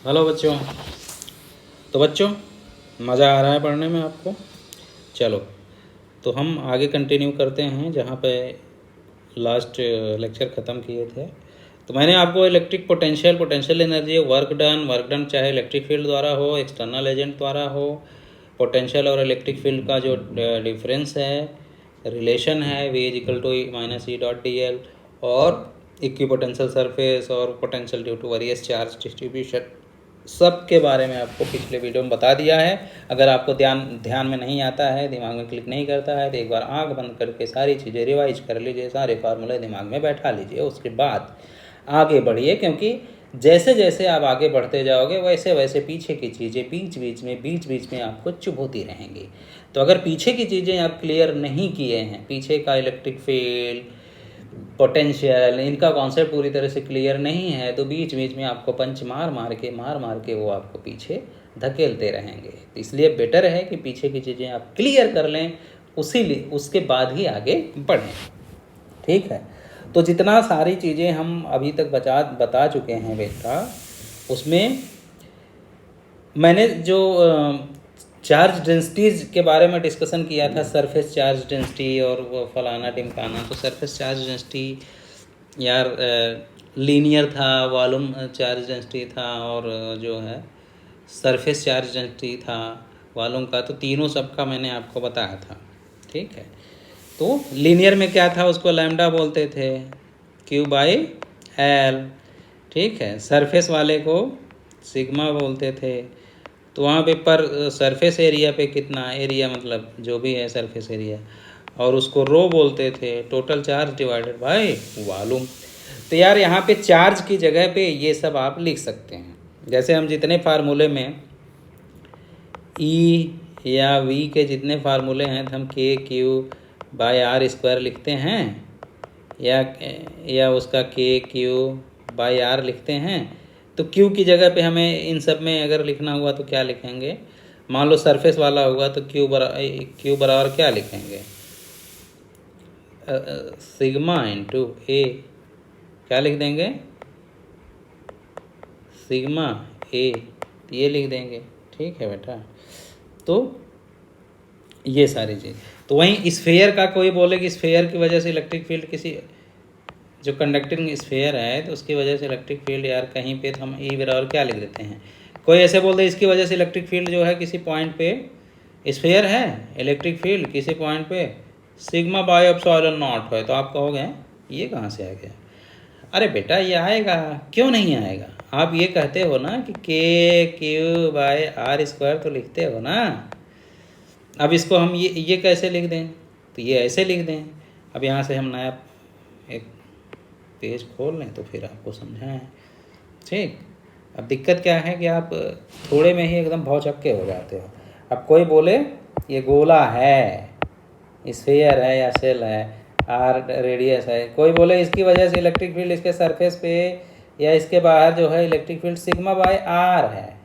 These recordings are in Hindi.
हेलो बच्चों। तो बच्चों, मज़ा आ रहा है पढ़ने में आपको? चलो, तो हम आगे कंटिन्यू करते हैं जहाँ पे लास्ट लेक्चर ख़त्म किए थे। तो मैंने आपको electric potential energy, work done चाहे इलेक्ट्रिक फील्ड द्वारा हो, एक्सटर्नल एजेंट द्वारा हो, पोटेंशियल और इलेक्ट्रिक फील्ड का जो डिफरेंस है, रिलेशन है V equal to minus e dot d l, और इक्विपोटेंशियल सरफेस और potential due to various charge distribution, सब के बारे में आपको पिछले वीडियो में बता दिया है। अगर आपको ध्यान में नहीं आता है, दिमाग में क्लिक नहीं करता है, तो एक बार आंख बंद करके सारी चीज़ें रिवाइज कर लीजिए, सारे फार्मूले दिमाग में बैठा लीजिए, उसके बाद आगे बढ़िए। क्योंकि जैसे जैसे आप आगे बढ़ते जाओगे वैसे वैसे पीछे की चीज़ें बीच बीच में आपको चुभोती रहेंगी। तो अगर पीछे की चीज़ें आप क्लियर नहीं किए हैं, पीछे का इलेक्ट्रिक फील्ड, पोटेंशियल, इनका कॉन्सेप्ट पूरी तरह से क्लियर नहीं है, तो बीच बीच में आपको पंच मार मार के वो आपको पीछे धकेलते रहेंगे। तो इसलिए बेटर है कि पीछे की चीज़ें आप क्लियर कर लें, उसके बाद ही आगे बढ़ें। ठीक है, तो जितना सारी चीज़ें हम अभी तक बता चुके हैं बेटा, उसमें मैंने जो चार्ज डेंसिटीज़ के बारे में डिस्कशन किया था, सरफेस चार्ज डेंसिटी और वो फलाना टिमकाना। तो सरफेस चार्ज डेंसिटी यार लीनियर था, वॉल्यूम चार्ज डेंसिटी था, और जो है सरफेस चार्ज डेंसिटी था वॉल्यूम का। तो तीनों सबका मैंने आपको बताया था। ठीक है, तो लीनियर में क्या था, उसको लैम्डा बोलते थे, क्यू बाई एल। ठीक है, सरफेस वाले को सिग्मा बोलते थे। तो वहाँ पे पर सरफेस एरिया पे कितना एरिया, मतलब जो भी है सरफेस एरिया, और उसको रो बोलते थे, total charge divided by volume. तो यार यहाँ पे चार्ज की जगह पे ये सब आप लिख सकते हैं। जैसे हम जितने फार्मूले में ई या वी के जितने फार्मूले हैं, तो हम के क्यू बाय आर स्क्वायर लिखते हैं, या उसका के क्यू बाय आर लिखते हैं। तो क्यू की जगह पे हमें इन सब में अगर लिखना हुआ तो क्या लिखेंगे? मान लो सरफेस वाला हुआ तो क्यू बराबर क्या लिखेंगे? सिग्मा इंटू ए, क्या लिख देंगे? सिग्मा ए, ये लिख देंगे। ठीक है बेटा, तो ये सारी चीज़। तो वहीं स्फेयर का कोई बोले कि स्फेयर की वजह से इलेक्ट्रिक फील्ड, किसी जो कंडक्टिंग स्फेयर है तो उसकी वजह से इलेक्ट्रिक फील्ड, यार कहीं पे तो हम ई बराबर क्या लिख देते हैं। कोई ऐसे बोल दे इसकी वजह से इलेक्ट्रिक फील्ड जो है किसी पॉइंट पे, स्फेयर है इलेक्ट्रिक फील्ड किसी पॉइंट पे सिग्मा बाय एप्सिलॉन नॉट है, तो आप कहोगे ये कहाँ से आ गया? अरे बेटा ये आएगा, क्यों नहीं आएगा? आप ये कहते हो ना कि k Q by are square तो लिखते हो ना। अब इसको हम ये कैसे लिख दें? तो ये ऐसे लिख दें। अब यहाँ से हम नया एक पेज खोल लें तो फिर आपको समझाएं। ठीक, अब दिक्कत क्या है कि आप थोड़े में ही एकदम भौचक्के हो जाते हो। अब कोई बोले ये गोला है, स्फीयर है या सेल है, आर रेडियस है, कोई बोले इसकी वजह से इलेक्ट्रिक फील्ड इसके सरफेस पे या इसके बाहर जो है electric field sigma by r है,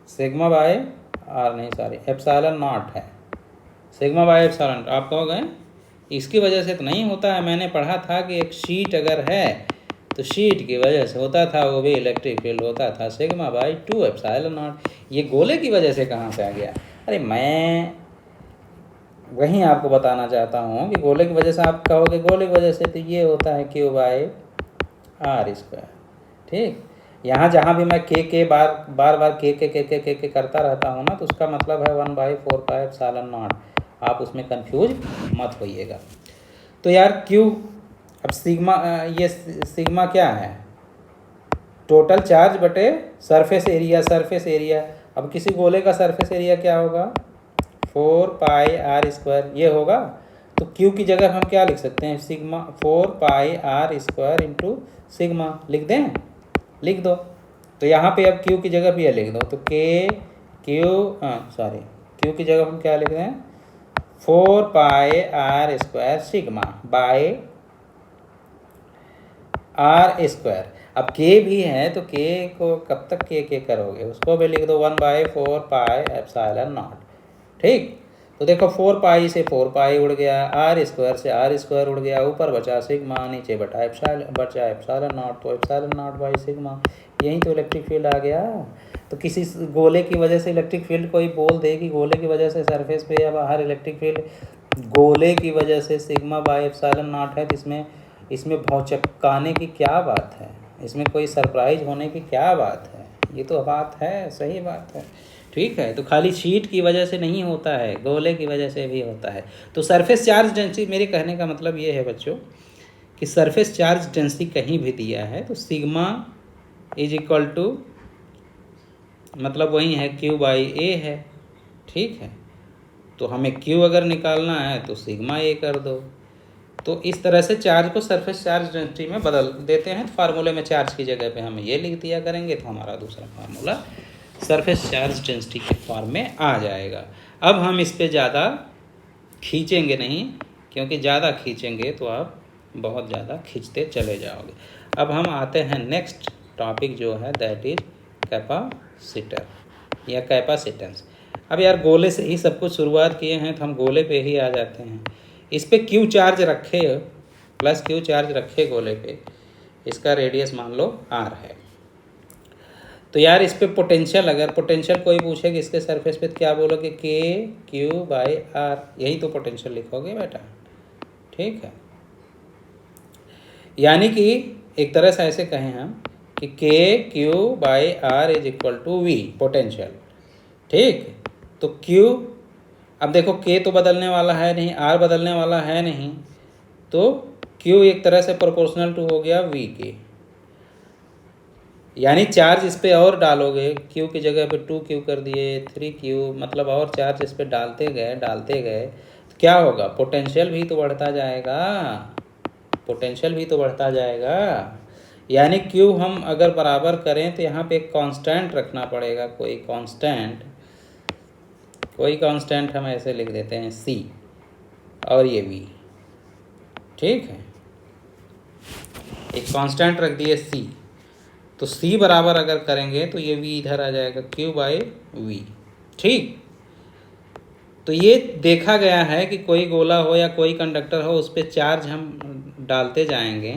सिग्मा बाय आर नहीं सॉरी एप्सिलॉन नॉट है, सिग्मा बाय एप्सिलॉन। आप कहोगे इसकी वजह से तो नहीं होता है, मैंने पढ़ा था कि एक शीट अगर है तो शीट की वजह से होता था, वो भी इलेक्ट्रिक फील्ड होता था सिग्मा बाय 2 एप्सिलॉन नॉट। ये गोले की वजह से कहाँ से आ गया? अरे मैं वहीं आपको बताना चाहता हूँ कि गोले की वजह से आप कहोगे गोले की वजह से तो ये होता है क्यू बाय आर स्क्वायर। ठीक, यहाँ जहाँ भी मैं के बार के करता रहता हूँ ना, तो उसका मतलब है 1/4 एप्सिलॉन नॉट। आप उसमें कंफ्यूज मत होइएगा। तो यार क्यू, अब सिग्मा, ये सिग्मा क्या है? टोटल चार्ज बटे सरफेस एरिया। अब किसी गोले का सरफेस एरिया क्या होगा? 4 पाई r², ये होगा। तो क्यू की जगह हम क्या लिख सकते हैं? सिग्मा 4 पाई r² इंटू सिग्मा लिख दें, लिख दो। तो यहाँ पे अब क्यू की जगह भी ये लिख दो, तो क्यू की जगह हम क्या लिख रहे हैं? 4 पाई r² सिग्मा बाय r²। अब के भी है तो के को कब तक के करोगे, उसको भी लिख दो 1/4 पाई एप्सिलॉन नॉट। ठीक, तो देखो 4 पाई से 4 पाई उड़ गया, आर स्क्वायर से आर स्क्वायर उड़ गया, ऊपर बचा सिग्मा, नीचे बचा एप्सिलॉन नॉट, तो एप्सिलॉन नॉट बाई सिग्मा, यही तो इलेक्ट्रिक फील्ड आ गया। तो किसी गोले की वजह से इलेक्ट्रिक फील्ड कोई बोल दे कि गोले की वजह से सरफेस पे या बाहर इलेक्ट्रिक फील्ड गोले की वजह से सिग्मा बाई एप्सिलॉन नॉट है, तो इसमें भौचक्काने की क्या बात है, इसमें कोई सरप्राइज होने की क्या बात है? ये तो बात है, सही बात है, ठीक है। तो खाली शीट की वजह से नहीं होता है, गोले की वजह से भी होता है। तो सरफेस चार्ज डेंसिटी, मेरे कहने का मतलब ये है बच्चों कि सरफेस चार्ज डेंसिटी कहीं भी दिया है तो सिग्मा इज इक्वल टू मतलब वही है क्यू बाई ए है, ठीक है। तो हमें क्यू अगर निकालना है तो सिग्मा ए कर दो। तो इस तरह से चार्ज को सरफेस चार्ज डेंसिटी में बदल देते हैं। तो फार्मूले में चार्ज की जगह पे हम ये लिख दिया करेंगे, तो हमारा दूसरा फार्मूला सरफेस चार्ज डेंसिटी के फॉर्म में आ जाएगा। अब हम इस पे ज़्यादा खींचेंगे नहीं, क्योंकि ज़्यादा खींचेंगे तो आप बहुत ज़्यादा खींचते चले जाओगे। अब हम आते हैं नेक्स्ट टॉपिक जो है, दैट इज कैपेसिटर या कैपेसिटेंस। अब यार गोले से ही सब कुछ शुरुआत किए हैं, तो हम गोले पे ही आ जाते हैं। इस पे क्यू चार्ज रखे, प्लस क्यू चार्ज रखे गोले पे, इसका रेडियस मान लो आर है। तो यार इस पे पोटेंशियल, अगर पोटेंशियल कोई पूछे कि इसके सरफेस पे, क्या बोलोगे? के क्यू बाई आर, यही तो पोटेंशियल लिखोगे बेटा, ठीक है। यानी कि एक तरह से ऐसे कहें हम कि k q by r is equal to v, potential, ठीक। तो क्यू, अब देखो के तो बदलने वाला है नहीं, आर बदलने वाला है नहीं, तो क्यू एक तरह से प्रोपोर्शनल टू हो गया वी के। यानी चार्ज इस पे और डालोगे, क्यू की जगह पे 2Q कर दिए, 3Q, मतलब और चार्ज इस पे डालते गए तो क्या होगा? पोटेंशियल भी तो बढ़ता जाएगा, पोटेंशियल भी तो बढ़ता जाएगा। यानी क्यू हम अगर बराबर करें तो यहाँ पे एक कांस्टेंट रखना पड़ेगा, कोई कांस्टेंट हम ऐसे लिख देते हैं C, और ये V, ठीक है। एक कांस्टेंट रख दिए C, तो C बराबर अगर करेंगे तो ये V इधर आ जाएगा, Q बाई V, ठीक। तो ये देखा गया है कि कोई गोला हो या कोई कंडक्टर हो, उस पर चार्ज हम डालते जाएंगे,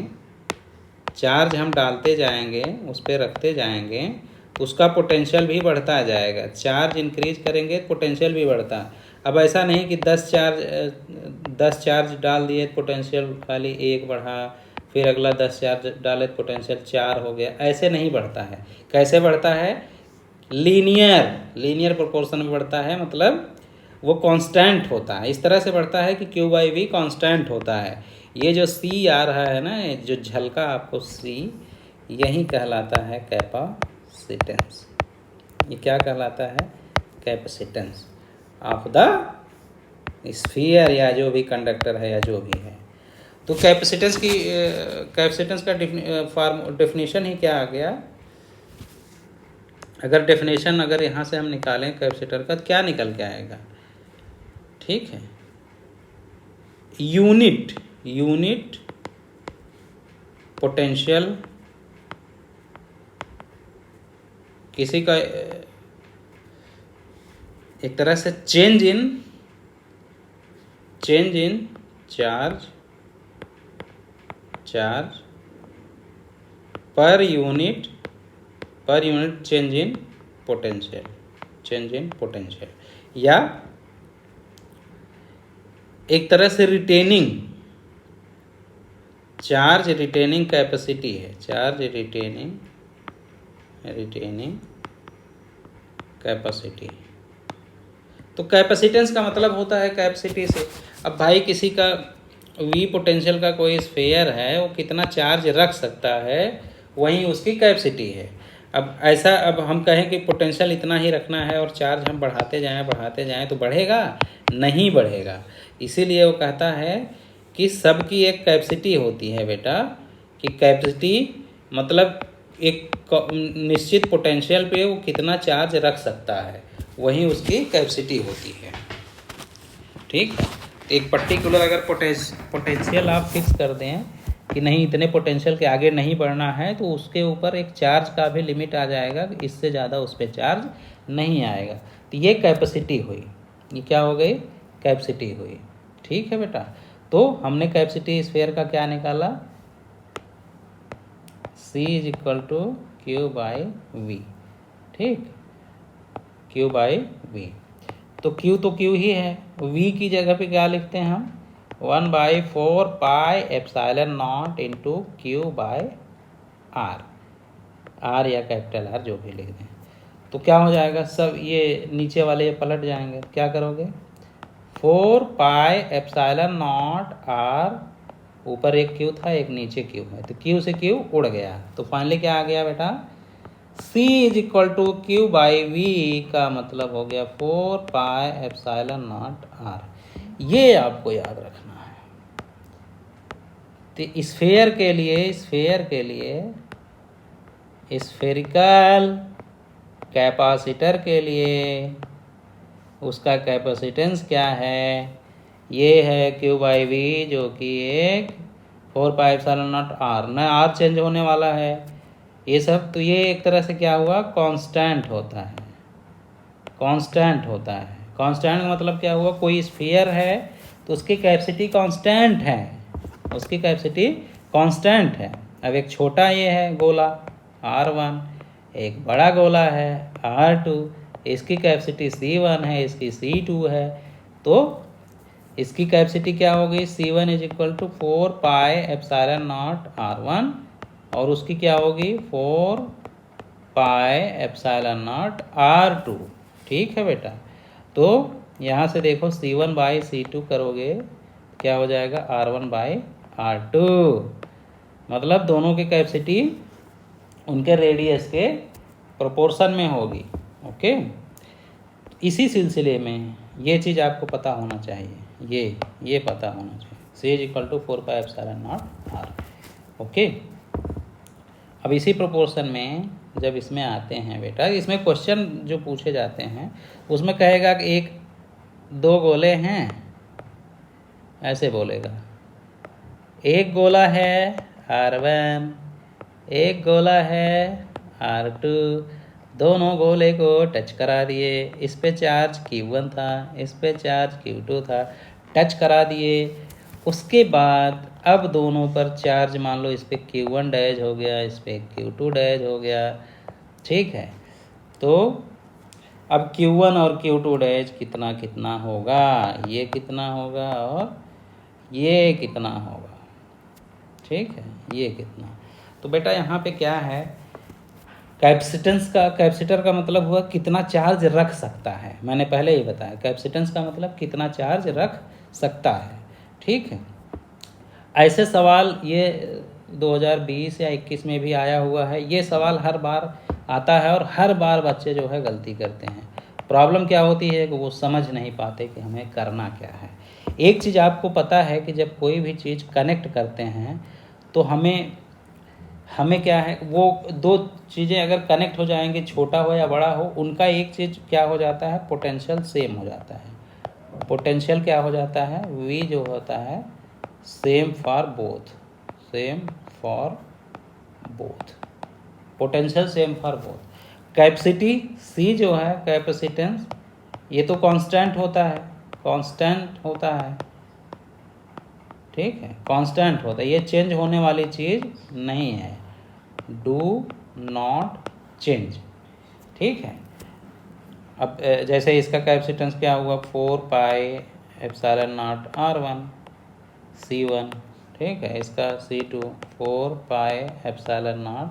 उस पर रखते जाएंगे, तो उसका पोटेंशियल भी बढ़ता जाएगा। चार्ज इंक्रीज करेंगे पोटेंशियल भी बढ़ता। अब ऐसा नहीं कि 10 चार्ज डाल दिए पोटेंशियल खाली 1 बढ़ा, फिर अगला 10 चार्ज डाले पोटेंशियल 4 हो गया, ऐसे नहीं बढ़ता है। कैसे बढ़ता है? लीनियर प्रोपोर्शन में बढ़ता है, मतलब वो कांस्टेंट होता है। इस तरह से बढ़ता है कि क्यू बाई वी कांस्टेंट होता है। ये जो सी आ रहा है ना, जो झलका आपको सी, यही कहलाता है कैपेसिटेंस। ये क्या कहलाता है? कैपेसिटेंस ऑफ द स्फीयर, या जो भी कंडक्टर है या जो भी है। तो कैपेसिटेंस का डेफिनेशन ही क्या आ गया? अगर यहाँ से हम निकालें कैपेसिटर का, तो क्या निकल के आएगा? ठीक है, यूनिट पोटेंशियल किसी का एक तरह से change in charge per unit change in potential, या एक तरह से रिटेनिंग कैपेसिटी है, रिटेनिंग कैपेसिटी। तो कैपेसिटेंस का मतलब होता है कैपेसिटी से। अब भाई किसी का वी पोटेंशियल का कोई स्फीयर है, वो कितना चार्ज रख सकता है, वही उसकी कैपेसिटी है। अब हम कहें कि पोटेंशियल इतना ही रखना है और चार्ज हम बढ़ाते जाएं तो बढ़ेगा? नहीं बढ़ेगा। इसीलिए वो कहता है कि सबकी एक कैपेसिटी होती है बेटा, कि कैपेसिटी मतलब एक निश्चित पोटेंशियल पे वो कितना चार्ज रख सकता है, वही उसकी कैपेसिटी होती है, ठीक है। एक पर्टिकुलर अगर पोटेंशियल आप फिक्स कर दें कि नहीं, इतने पोटेंशियल के आगे नहीं बढ़ना है, तो उसके ऊपर एक चार्ज का भी लिमिट आ जाएगा, इससे ज़्यादा उस पर चार्ज नहीं आएगा। तो ये कैपेसिटी हुई, ये क्या हो गई? कैपेसिटी हुई। ठीक है बेटा, तो हमने कैपेसिटी स्फीयर का क्या निकाला, C is equal to Q by V। ठीक, Q बाई V, तो Q ही है, V की जगह पे क्या लिखते हैं हम, 1/4 पाई epsilon not into Q by R या कैपिटल R जो भी लिख दें। तो क्या हो जाएगा, सब ये नीचे वाले ये पलट जाएंगे, क्या करोगे, 4 पाई एप्सिलॉन नॉट R, ऊपर एक Q था एक नीचे Q है, तो Q से Q उड़ गया, तो फाइनली क्या आ गया बेटा, C is equal to Q by V का मतलब हो गया 4 पाई एप्सिलॉन नॉट R। ये आपको याद रखना है। तो स्फीयर के लिए स्फेरिकल कैपेसिटर के लिए उसका कैपेसिटेंस क्या है, ये है Q बाई V, जो कि एक 4 पाई एप्सिलॉन नॉट R, न R चेंज होने वाला है ये सब, तो ये एक तरह से क्या हुआ, कांस्टेंट होता है। कांस्टेंट का मतलब क्या हुआ, कोई स्फीयर है तो उसकी कैपेसिटी कांस्टेंट है, अब एक छोटा ये है गोला R1, एक बड़ा गोला है R2, इसकी कैपेसिटी C1 है, इसकी C2 है, तो इसकी कैपेसिटी क्या होगी, C1 is equal to 4 pi epsilon naught R1, और उसकी क्या होगी 4 पाई एप्सिलॉन नॉट R2। ठीक है बेटा, तो यहाँ से देखो C1 बाई C2 करोगे क्या हो जाएगा, R1 बाई R2, मतलब दोनों की कैपेसिटी उनके रेडियस के प्रोपोर्शन में होगी। ओके, इसी सिलसिले में ये चीज़ आपको पता होना चाहिए, ये पता होना चाहिए, C is equal to 4 pi epsilon naught R। Okay, अब इसी प्रोपोर्शन में जब इसमें आते हैं बेटा, इसमें क्वेश्चन जो पूछे जाते हैं उसमें कहेगा कि एक दो गोले हैं, ऐसे बोलेगा, एक गोला है R1, एक गोला है R2, दोनों गोले को टच करा दिए, इस पे चार्ज Q1 था, इस पे चार्ज Q2 था, टच करा दिए, उसके बाद अब दोनों पर चार्ज मान लो इस पे Q1 डैश हो गया, इस पे Q2 डैश हो गया। ठीक है, तो अब Q1 और Q2 डैश कितना कितना होगा, ये कितना होगा और ये कितना होगा। ठीक है, ये कितना, तो बेटा यहाँ पे क्या है, कैपेसिटर का मतलब हुआ कितना चार्ज रख सकता है, मैंने पहले ही बताया, कैपेसिटेंस का मतलब कितना चार्ज रख सकता है। ठीक है, ऐसे सवाल ये 2020 या 21 में भी आया हुआ है, ये सवाल हर बार आता है और हर बार बच्चे जो है गलती करते हैं। प्रॉब्लम क्या होती है कि वो समझ नहीं पाते कि हमें करना क्या है। एक चीज़ आपको पता है कि जब कोई भी चीज़ कनेक्ट करते हैं तो हमें क्या है, वो दो चीज़ें अगर कनेक्ट हो जाएंगे, छोटा हो या बड़ा हो, उनका एक चीज़ क्या हो जाता है, पोटेंशियल सेम हो जाता है। पोटेंशियल क्या हो जाता है, V जो होता है same for both, potential same for both. Capacity C जो है, कैपेसिटेंस, ये तो कांस्टेंट होता है, ठीक है, कांस्टेंट होता है, ये चेंज होने वाली चीज़ नहीं है, डू नॉट चेंज। ठीक है, अब जैसे इसका कैपेसिटेंस क्या हुआ, 4 pi epsilon naught R1 C1, ठीक है, इसका C2 4 pi epsilon not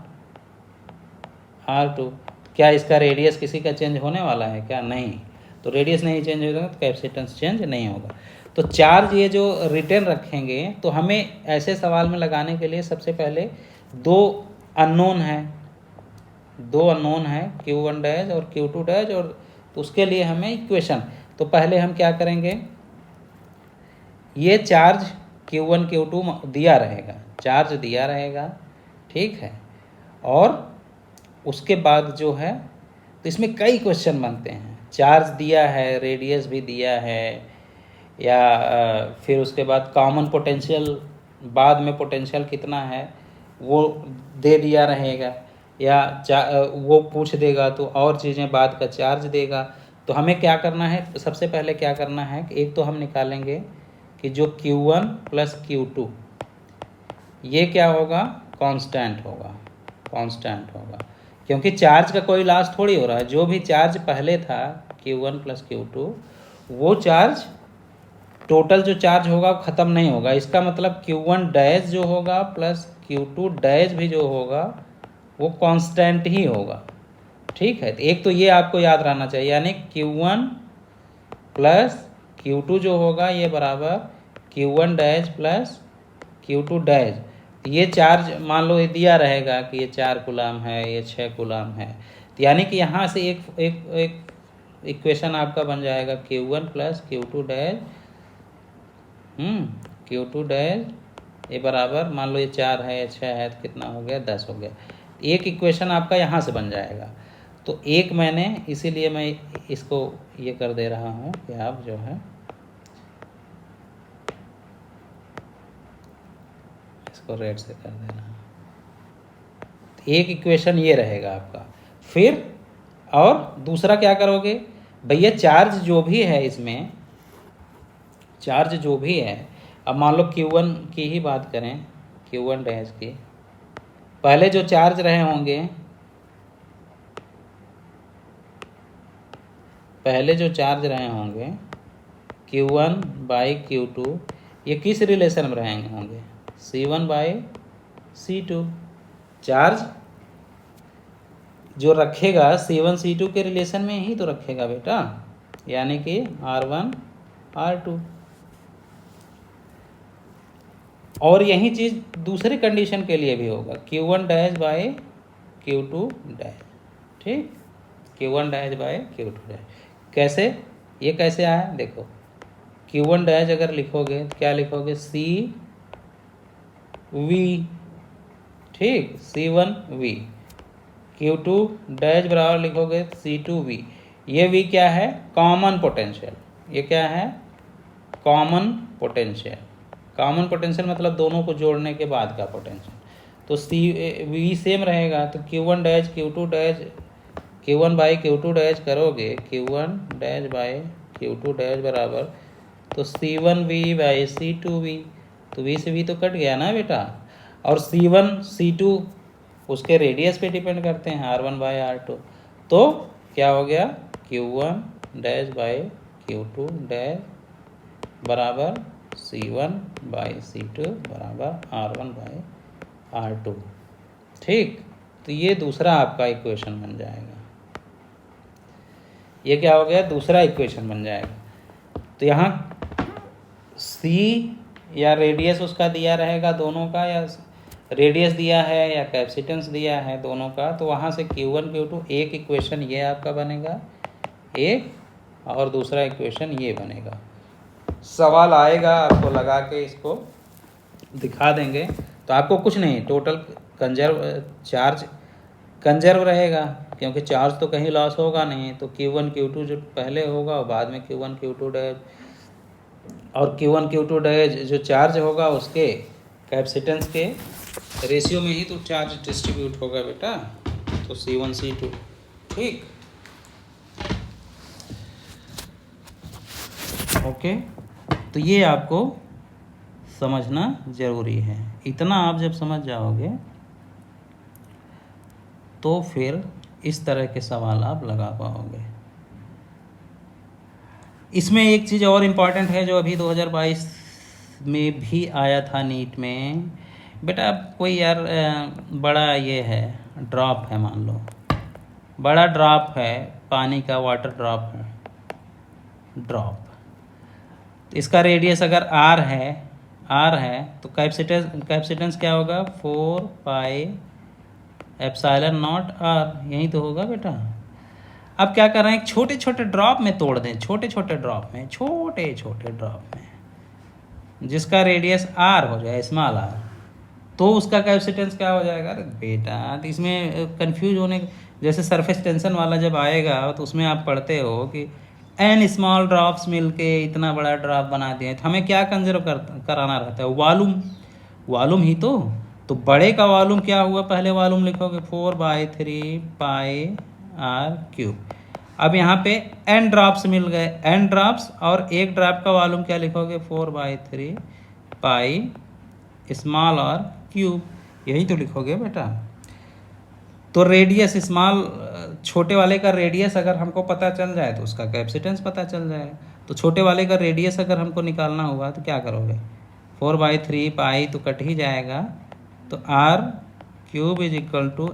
R2। क्या इसका रेडियस किसी का चेंज होने वाला है क्या, नहीं, तो रेडियस नहीं चेंज होगा तो कैपेसिटेंस चेंज नहीं होगा। तो चार्ज ये जो रिटर्न रखेंगे, तो हमें ऐसे सवाल में लगाने के लिए सबसे पहले दो अननोन है Q1 डैश और Q2 डैश, और उसके लिए हमें इक्वेशन, तो पहले हम क्या करेंगे, ये चार्ज Q1 Q2 दिया रहेगा, ठीक है, और उसके बाद जो है, तो इसमें कई क्वेश्चन बनते हैं, चार्ज दिया है, रेडियस भी दिया है, या फिर उसके बाद कॉमन पोटेंशियल, बाद में पोटेंशियल कितना है वो दे दिया रहेगा, या वो पूछ देगा तो और चीज़ें बाद का चार्ज देगा, तो हमें क्या करना है, सबसे पहले क्या करना है कि एक तो हम निकालेंगे कि जो Q1 प्लस Q2 ये क्या होगा, कांस्टेंट होगा, कांस्टेंट होगा, क्योंकि चार्ज का कोई लॉस थोड़ी हो रहा है। जो भी चार्ज पहले था Q1 प्लस Q2 वो चार्ज, टोटल जो चार्ज होगा वो ख़त्म नहीं होगा। इसका मतलब Q1 डैश जो होगा प्लस Q2 डैश भी जो होगा वो कांस्टेंट ही होगा। ठीक है, तो एक तो ये आपको याद रहना चाहिए, यानी Q1 प्लस Q2 जो होगा ये बराबर Q1 dash plus Q2 dash. ये चार्ज मान लो ये दिया रहेगा कि ये 4 कूलम है, ये 6 कूलम है, तो यानी कि यहाँ से एक इक्वेशन आपका बन जाएगा Q1 plus Q2 dash Q2 dash ये बराबर, मान लो ये 4 है, ये 6 है, तो कितना हो गया, 10 हो गया। एक इक्वेशन आपका यहाँ से बन जाएगा। तो एक मैंने इसीलिए मैं इसको ये कर दे रहा हूँ कि आप जो है इसको रेड से कर देना। तो एक इक्वेशन ये रहेगा आपका। फिर और दूसरा क्या करोगे भैया, चार्ज जो भी है इसमें, चार्ज जो भी है, अब मान लो Q1 की ही बात करें, Q1 डैश की, पहले जो चार्ज रहे होंगे, पहले जो चार्ज रहे होंगे Q1 बाई Q2 ये किस रिलेशन में रहेंगे होंगे, C1 बाई C2। चार्ज जो रखेगा C1 C2 के रिलेशन में ही तो रखेगा बेटा, यानी कि R1 R2। और यही चीज़ दूसरी कंडीशन के लिए भी होगा, Q1 dash by Q2 dash. ठीक, Q1 dash by Q2 dash. कैसे, ये कैसे आया देखो, Q1 डैश अगर लिखोगे तो क्या लिखोगे, CV, ठीक, C1V। Q2 डैश बराबर लिखोगे C2V। ये V क्या है, कॉमन पोटेंशियल। ये क्या है, कॉमन पोटेंशियल। कॉमन पोटेंशियल मतलब दोनों को जोड़ने के बाद का पोटेंशियल। तो CV सेम रहेगा, तो Q1 dash Q2 dash Q1 by Q2 dash करोगे, Q1 dash by Q2 dash बराबर तो C1V बाई C2V। तो V से V तो कट गया ना बेटा, और C1 C2 उसके रेडियस पे डिपेंड करते हैं, R1 बाई R2। तो क्या हो गया, Q1 dash by Q2 dash बराबर C1 बाई C2 बराबर R1 बाई R2। ठीक, तो ये दूसरा आपका इक्वेशन बन जाएगा। ये क्या हो गया, दूसरा इक्वेशन बन जाएगा। तो यहाँ C या रेडियस उसका दिया रहेगा दोनों का, या रेडियस दिया है या कैपेसिटेंस दिया है दोनों का, तो वहाँ से Q1 Q2 एक इक्वेशन ये आपका बनेगा एक, और दूसरा इक्वेशन ये बनेगा। सवाल आएगा आपको लगा के इसको दिखा देंगे, तो आपको कुछ नहीं, टोटल चार्ज कंजर्व रहेगा, क्योंकि चार्ज तो कहीं लॉस होगा नहीं। तो Q1 Q2 जो पहले होगा और बाद में Q1 Q2 डैश, और Q1 Q2 डैश जो चार्ज होगा उसके कैपेसिटेंस के रेशियो में ही तो चार्ज डिस्ट्रीब्यूट होगा बेटा, तो C1 C2। ठीक, ओके, तो ये आपको समझना ज़रूरी है। इतना आप जब समझ जाओगे तो फिर इस तरह के सवाल आप लगा पाओगे। इसमें एक चीज़ और इम्पॉर्टेंट है जो अभी 2022 में भी आया था नीट में बेटा, कोई यार बड़ा ये है, ड्रॉप है, मान लो बड़ा ड्रॉप है, पानी का वाटर ड्रॉप है, ड्रॉप, इसका रेडियस अगर R है तो कैपेसिटेंस क्या होगा, 4 पाई एप्सिलॉन नॉट R, यही तो होगा बेटा। अब क्या कर रहे हैं, छोटे छोटे ड्रॉप में तोड़ दें, छोटे छोटे ड्रॉप में, छोटे छोटे ड्रॉप में, जिसका रेडियस R हो जाए, स्मॉल r, तो उसका कैपेसिटेंस क्या हो जाएगा। अरे बेटा, तो इसमें कंफ्यूज होने, जैसे सरफेस टेंशन वाला जब आएगा तो उसमें आप पढ़ते हो कि n स्मॉल ड्रॉप्स मिलके इतना बड़ा ड्रॉप बना दिए, तो हमें क्या कंजर्व कराना रहता है, वॉल्यूम ही तो बड़े का वॉल्यूम क्या हुआ, पहले वॉल्यूम लिखोगे 4/3 पाई R क्यूब। अब यहाँ पे n ड्रॉप्स मिल गए, n ड्रॉप्स, और एक ड्रॉप का वॉल्यूम क्या लिखोगे 4/3 पाई स्मॉल और क्यूब, यही तो लिखोगे बेटा। तो रेडियस स्मॉल छोटे वाले का रेडियस अगर हमको पता चल जाए तो उसका कैपेसिटेंस पता चल जाए। तो छोटे वाले का रेडियस अगर हमको निकालना हुआ तो क्या करोगे, 4/3 पाई तो कट ही जाएगा, तो r cube is equal to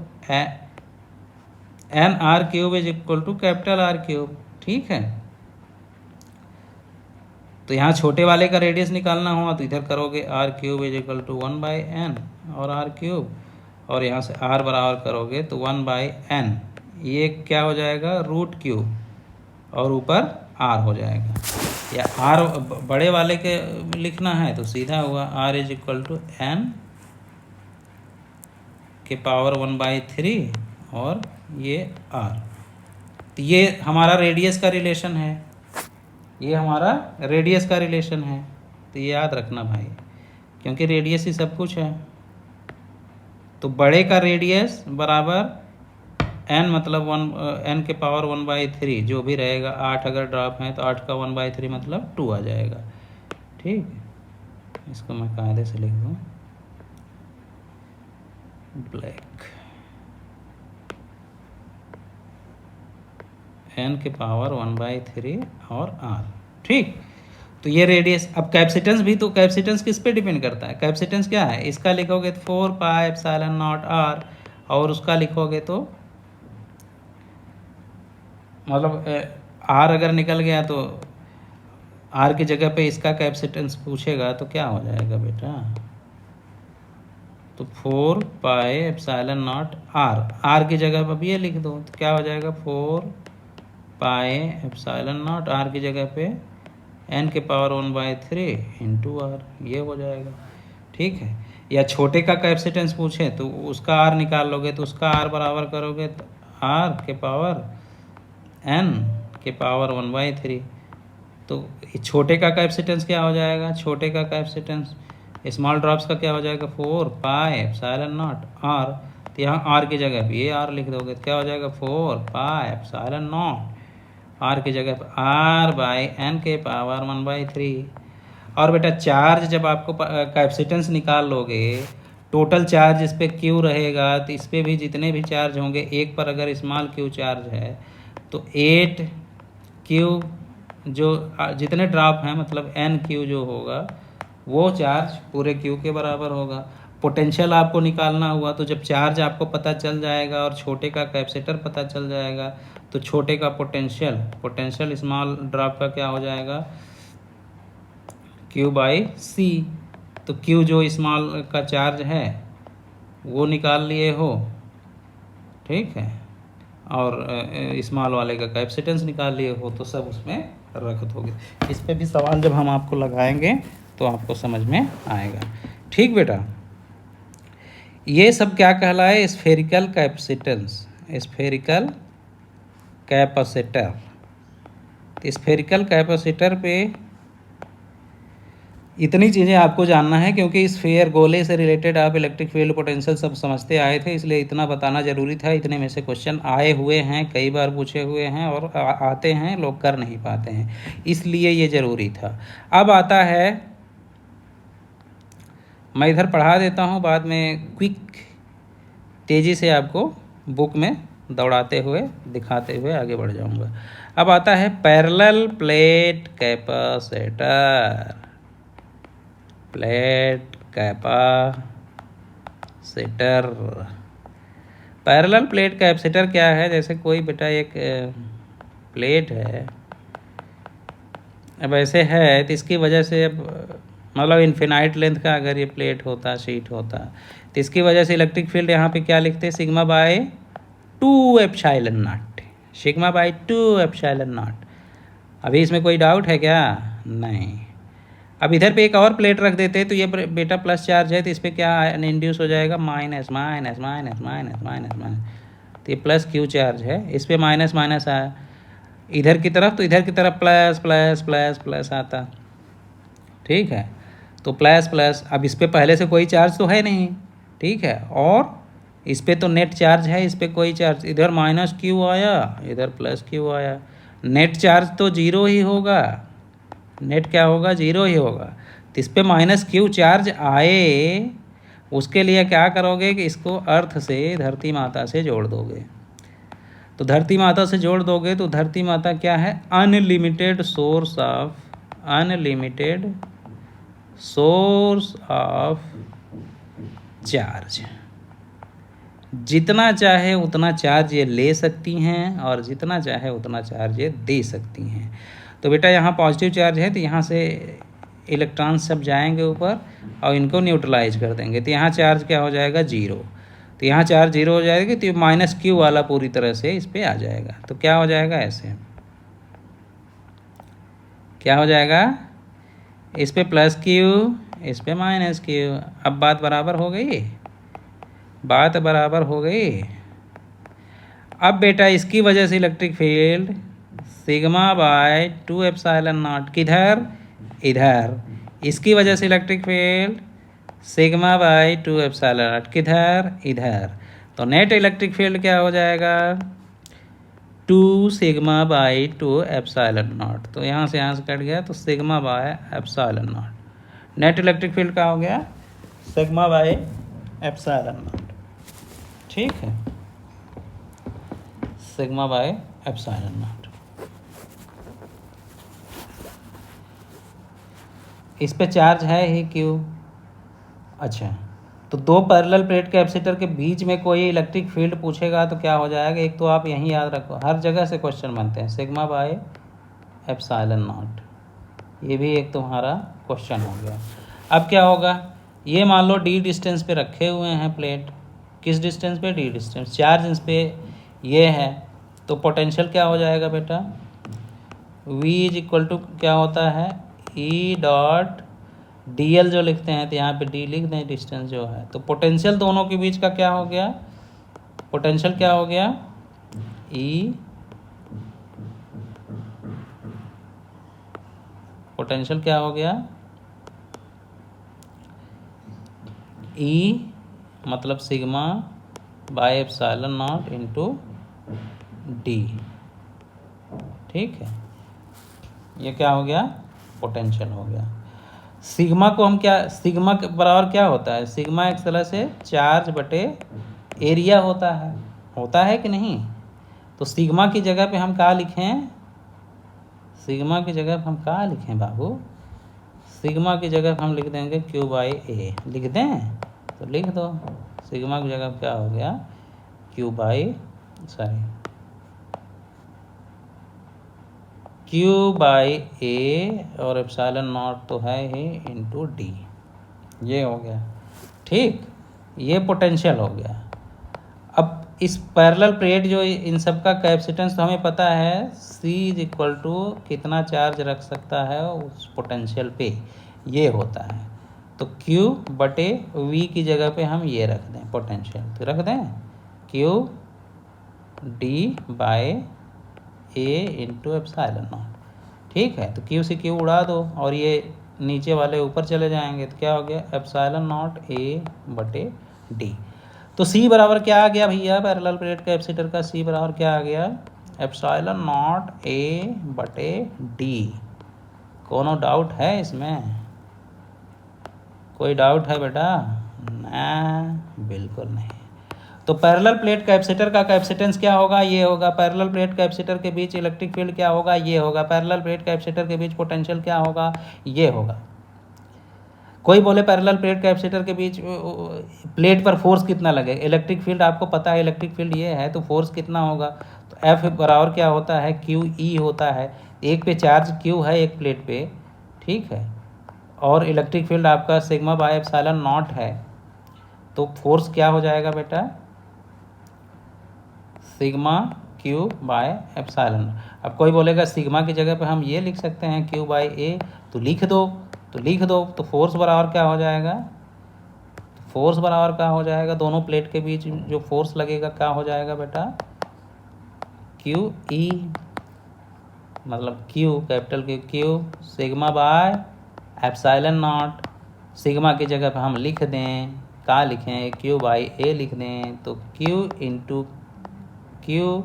n r cube is equal to capital r cube. ठीक है, तो यहाँ छोटे वाले का रेडियस निकालना हुआ तो इधर करोगे r cube is equal to 1/n और आर क्यूब, और यहाँ से r बराबर करोगे तो 1/n, ये क्या हो जाएगा रूट क्यूब, और ऊपर r हो जाएगा। या r बड़े वाले के लिखना है तो सीधा हुआ r is equal to n के पावर 1/3 और ये r। तो ये हमारा रेडियस का रिलेशन है, ये हमारा रेडियस का रिलेशन है, तो ये याद रखना भाई, क्योंकि रेडियस ही सब कुछ है। तो बड़े का रेडियस बराबर n, मतलब n के पावर 1/3 जो भी रहेगा, 8 अगर ड्रॉप है तो 8 का 1/3 मतलब 2 आ जाएगा। ठीक, इसको मैं कायदे से लिख दूँ, ब्लैक, n के पावर 1/3 और r। ठीक, तो ये रेडियस। अब कैपेसिटेंस भी, तो कैपेसिटेंस किस पे डिपेंड करता है, कैपेसिटेंस क्या है, इसका लिखोगे तो 4πε0r, और उसका लिखोगे तो मतलब r अगर निकल गया तो r की जगह पे इसका कैपेसिटेंस पूछेगा तो क्या हो जाएगा बेटा, तो 4πε0r, r की जगह पर अब ये लिख दो तो क्या हो जाएगा 4πε0, r की जगह पे n के पावर 1/3 इंटू आर, ये हो जाएगा। ठीक है, या छोटे का कैपेसिटेंस पूछे तो उसका r निकाल लोगे तो उसका r बराबर करोगे तो r के पावर n के पावर 1/3। तो छोटे का कैपेसिटेंस क्या हो जाएगा, छोटे का कैपेसिटेंस स्मॉल ड्रॉप्स का क्या हो जाएगा 4πε0 r, तो यहाँ r की जगह भी ये r लिख दोगे तो क्या हो जाएगा 4πε0 r की जगह पर r/n के पावर 1/3। और बेटा चार्ज जब आपको कैपेसिटेंस निकाल लोगे, टोटल चार्ज इस पर क्यू रहेगा, तो इस पर भी जितने भी चार्ज होंगे, एक पर अगर स्मॉल क्यू चार्ज है तो 8 क्यू जो जितने ड्रॉप हैं मतलब n क्यू जो होगा वो चार्ज पूरे क्यू के बराबर होगा। पोटेंशियल आपको निकालना हुआ तो जब चार्ज आपको पता चल जाएगा और छोटे का कैपेसिटर पता चल जाएगा तो छोटे का पोटेंशियल स्मॉल ड्रॉप का क्या हो जाएगा Q/C। तो Q जो स्मॉल का चार्ज है वो निकाल लिए हो, ठीक है, और स्मॉल वाले का कैपेसिटेंस निकाल लिए हो, तो सब उसमें रख दोगे। इस पे भी सवाल जब हम आपको लगाएंगे तो आपको समझ में आएगा। ठीक बेटा, ये सब क्या कहलाए, स्फेरिकल कैपेसिटेंस, स्फेरिकल कैपेसिटर। तो स्फेरिकल कैपेसिटर पे इतनी चीज़ें आपको जानना है, क्योंकि स्फेयर गोले से रिलेटेड आप इलेक्ट्रिक फील्ड पोटेंशियल सब समझते आए थे, इसलिए इतना बताना ज़रूरी था। इतने में से क्वेश्चन आए हुए हैं, कई बार पूछे हुए हैं, और आते हैं, लोग कर नहीं पाते हैं, इसलिए ये ज़रूरी था। अब आता है, मैं इधर पढ़ा देता हूँ, बाद में क्विक तेज़ी से आपको बुक में दौड़ाते हुए दिखाते हुए आगे बढ़ जाऊँगा। अब आता है parallel plate capacitor. Plate capacitor, parallel plate capacitor क्या है, जैसे कोई बेटा एक प्लेट है, अब ऐसे है तो इसकी वजह से अब मतलब इन्फिनाइट लेंथ का अगर ये प्लेट होता, शीट होता, तो इसकी वजह से इलेक्ट्रिक फील्ड यहाँ पे क्या लिखते हैं, σ/2ε0, σ/2ε0। अभी इसमें कोई डाउट है क्या, नहीं। अब इधर पे एक और प्लेट रख देते हैं तो ये बेटा प्लस चार्ज है, तो इस पर क्या इंड्यूस हो जाएगा, minus minus minus minus minus minus, तो ये प्लस क्यू चार्ज है, इस पर माइनस माइनस आया इधर की तरफ, तो इधर की तरफ प्लस प्लस प्लस प्लस आता। ठीक है, तो प्लस प्लस, अब इस पर पहले से कोई चार्ज तो है नहीं, ठीक है, और इस पे तो नेट चार्ज है, इस पे कोई चार्ज, इधर माइनस क्यू आया, इधर प्लस क्यू आया, नेट चार्ज तो जीरो ही होगा, नेट क्या होगा, जीरो ही होगा। तो इस पे माइनस क्यू चार्ज आए, उसके लिए क्या करोगे कि इसको अर्थ से, धरती माता से जोड़ दोगे। तो धरती माता से जोड़ दोगे तो धरती माता क्या है, unlimited source of, unlimited source of charge. जितना चाहे उतना चार्ज ये ले सकती हैं और जितना चाहे उतना चार्ज ये दे सकती हैं। तो बेटा यहाँ पॉजिटिव चार्ज है तो यहाँ से इलेक्ट्रॉन सब जाएंगे ऊपर और इनको न्यूट्रलाइज कर देंगे, तो यहाँ चार्ज क्या हो जाएगा, जीरो। तो यहाँ चार्ज जीरो हो जाएगी तो माइनस क्यू वाला पूरी तरह से इस पर आ जाएगा। तो क्या हो जाएगा, ऐसे क्या हो जाएगा, इस पे प्लस क्यू, इस पे माइनस क्यू। अब बात बराबर हो गई, बात बराबर हो गई। अब बेटा इसकी वजह से electric field sigma bye 2 epsilon not, किधर, इधर, इसकी वजह से electric field sigma bye 2 epsilon not, किधर, इधर। तो नेट इलेक्ट्रिक फील्ड क्या हो जाएगा, 2 सिग्मा बाई 2 एप्सिलॉन नॉट। तो यहाँ से कट गया तो sigma by epsilon not. Net electric field का हो गया सिग्मा बाय एप्सिलॉन नॉट, ठीक है, सिग्मा बाय एप्सिलॉन नॉट। इस पे चार्ज है ही क्यू। अच्छा, तो दो पैरेलल प्लेट कैपेसिटर के बीच में कोई इलेक्ट्रिक फील्ड पूछेगा तो क्या हो जाएगा, एक तो आप यहीं याद रखो, हर जगह से क्वेश्चन बनते हैं, सिग्मा बाय एप्सिलॉन नॉट, ये भी एक तुम्हारा क्वेश्चन हो गया। अब क्या होगा, ये मान लो डी डिस्टेंस पे रखे हुए हैं प्लेट, किस डिस्टेंस पे, डी डिस्टेंस, चार्ज इस पे ये है, तो पोटेंशियल क्या हो जाएगा बेटा, V इज इक्वल टू क्या होता है, ई डॉट डी एल जो लिखते हैं तो यहाँ पे डी लिख दें, डिस्टेंस जो है। तो पोटेंशियल दोनों के बीच का क्या हो गया, पोटेंशियल क्या हो गया, ई, पोटेंशियल क्या हो गया, ई मतलब sigma by epsilon not into D, ठीक है, ये क्या हो गया, पोटेंशियल हो गया। सिग्मा को हम क्या, सिग्मा के बराबर क्या होता है, सिग्मा एक तरह से चार्ज बटे एरिया होता है कि नहीं। तो सिग्मा की जगह पे हम क्या लिखें, सिग्मा की जगह पे हम क्या लिखें बाबू, सिग्मा की जगह पे हम लिख देंगे क्यू बाई ए, लिख दें तो लिख दो, सिग्मा की जगह क्या हो गया, Q by, sorry, Q by A और एप्सिलॉन नॉट तो है ही इंटू डी, ये हो गया, ठीक, ये पोटेंशियल हो गया। अब इस पैरेलल प्लेट जो इन सब का कैपेसिटेंस तो हमें पता है, C इज इक्वल टू कितना चार्ज रख सकता है उस पोटेंशियल पे, ये होता है। तो Q बटे V की जगह पे हम ये रख दें पोटेंशियल, तो रख दें Q D by A into epsilon naught, ठीक है। तो Q से Q उड़ा दो और ये नीचे वाले ऊपर चले जाएंगे, तो क्या हो गया, एप्सिलॉन नॉट ए बटे डी। तो C बराबर क्या आ गया भैया, पैरेलल प्लेट कैपेसिटर का C बराबर क्या आ गया, एप्सिलॉन नॉट ए बटे डी। कोनो डाउट है इसमें, कोई डाउट है बेटा, ना, बिल्कुल नहीं। तो पैरेलल प्लेट कैपेसिटर का कैपेसिटेंस क्या होगा, ये होगा, पैरेलल प्लेट कैपेसिटर के बीच इलेक्ट्रिक फील्ड क्या होगा, ये होगा, पैरेलल प्लेट कैपेसिटर के बीच पोटेंशियल क्या होगा, ये होगा। कोई बोले पैरेलल प्लेट कैपेसिटर के बीच प्लेट पर फोर्स कितना लगेगा, इलेक्ट्रिक फील्ड आपको पता है, इलेक्ट्रिक फील्ड ये है, तो फोर्स कितना होगा, तो F बराबर क्या होता है, क्यू ई होता है, एक पे चार्ज Q है एक प्लेट पे, ठीक है, और इलेक्ट्रिक फील्ड आपका सिग्मा बाय एप्सिलॉन नॉट है, तो फोर्स क्या हो जाएगा बेटा, सिग्मा Q बाय एप्सिलॉन। अब कोई बोलेगा सिग्मा की जगह पे हम ये लिख सकते हैं Q बाय ए, तो लिख दो, तो फोर्स बराबर क्या हो जाएगा, फोर्स बराबर क्या हो जाएगा, दोनों प्लेट के बीच जो फोर्स लगेगा क्या हो जाएगा बेटा, क्यू ई, मतलब Q capital Q sigma by epsilon not, sigma की जगह पे हम लिख दें क्या लिखें, Q बाई ए लिख दें तो Q into Q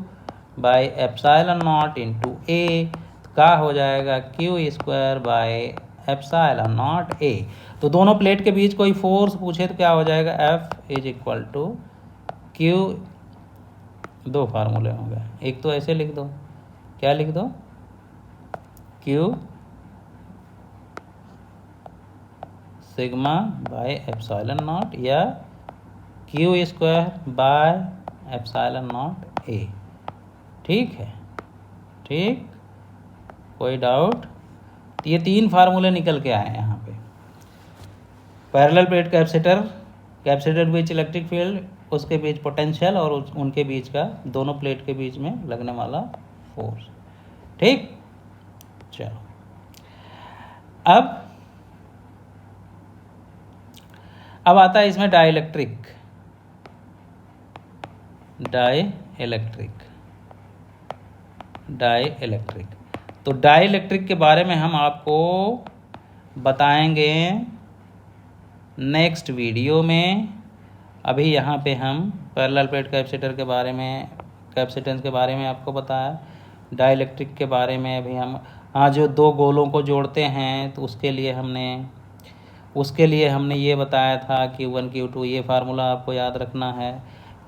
by epsilon naught into A, क्या हो जाएगा Q square by epsilon naught A. तो दोनों प्लेट के बीच कोई फोर्स पूछे तो क्या हो जाएगा, F is equal to Q, दो फार्मूले हो गए, एक तो ऐसे लिख दो, क्या लिख दो, Q sigma by epsilon not या Q square by epsilon not a. ठीक है, ठीक, कोई डाउट? तो ये तीन फार्मूले निकल के आए यहाँ पे। पैरेलल प्लेट कैपेसिटर, कैपेसिटर बीच इलेक्ट्रिक फील्ड, उसके बीच पोटेंशियल और उनके बीच का, दोनों प्लेट के बीच में लगने वाला फोर्स। ठीक, चलो अब आता है इसमें डाइलेक्ट्रिक। तो डाइलेक्ट्रिक के बारे में हम आपको बताएंगे नेक्स्ट वीडियो में। अभी यहाँ पे हम पैरेलल प्लेट कैपेसिटर के बारे में, कैपेसिटेंस के बारे में आपको बताया, डाइलेक्ट्रिक के बारे में अभी हम, हाँ, जो दो गोलों को जोड़ते हैं तो उसके लिए हमने ये बताया था Q1 Q2, ये फार्मूला आपको याद रखना है।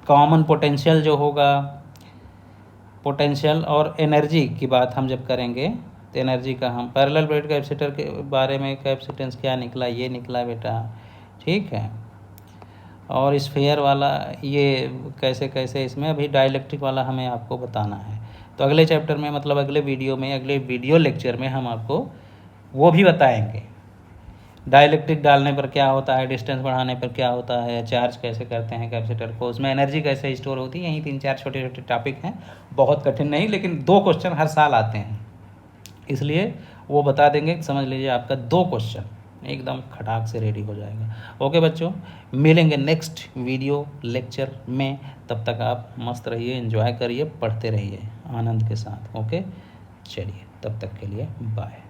कॉमन पोटेंशियल जो होगा, पोटेंशियल और एनर्जी की बात हम जब करेंगे तो एनर्जी का हम पैरेलल प्लेट कैपेसिटर के बारे में, कैपेसिटेंस क्या निकला, ये निकला बेटा, ठीक है। और स्फीयर वाला ये कैसे कैसे, इसमें अभी डाइलेक्ट्रिक वाला हमें आपको बताना है। तो अगले चैप्टर में, मतलब अगले वीडियो में, अगले वीडियो लेक्चर में हम आपको वो भी बताएंगे, डाइलेक्ट्रिक डालने पर क्या होता है, डिस्टेंस बढ़ाने पर क्या होता है, चार्ज कैसे करते हैं कैपेसिटर को, उसमें एनर्जी कैसे स्टोर होती है। यही 3-4 छोटे छोटे टॉपिक हैं, बहुत कठिन नहीं, लेकिन 2 क्वेश्चन हर साल आते हैं, इसलिए वो बता देंगे। समझ लीजिए आपका 2 क्वेश्चन एकदम खटाक से रेडी हो जाएगा। ओके बच्चों, मिलेंगे नेक्स्ट वीडियो लेक्चर में, तब तक आप मस्त रहिए, एंजॉय करिए, पढ़ते रहिए आनंद के साथ। ओके, चलिए, तब तक के लिए बाय।